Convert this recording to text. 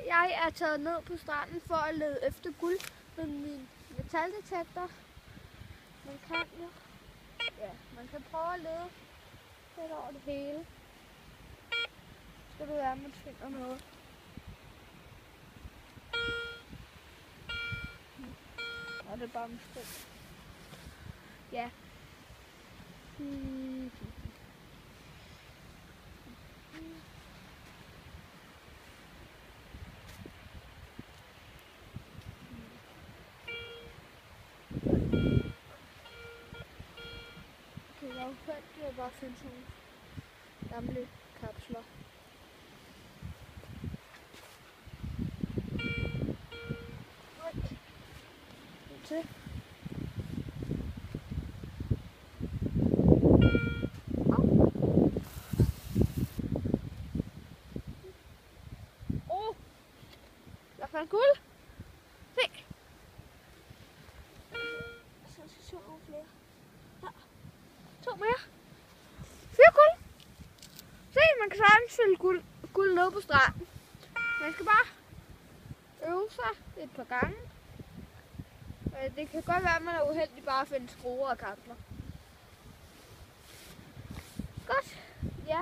Jeg er taget ned på stranden for at lede efter guld med min metaldetektor. Man kan jo. Ja, man kan prøve at lede lidt over det hele. Skal du være, at man finder noget. Og det er bare en sko. Ja. Okay, jeg fandt jeg bare finde sådan nogle gamle kapsler. Til. Jeg fandt guld. Se. Så skal jeg se nogle flere. Ja. 2 mere. 4 guld. Se, man kan sagtens fylde guld ned på stranden. Man skal bare øve sig et par gange. Det kan godt være, at man er uheldig bare at finde skruer og kapsler. Godt. Ja.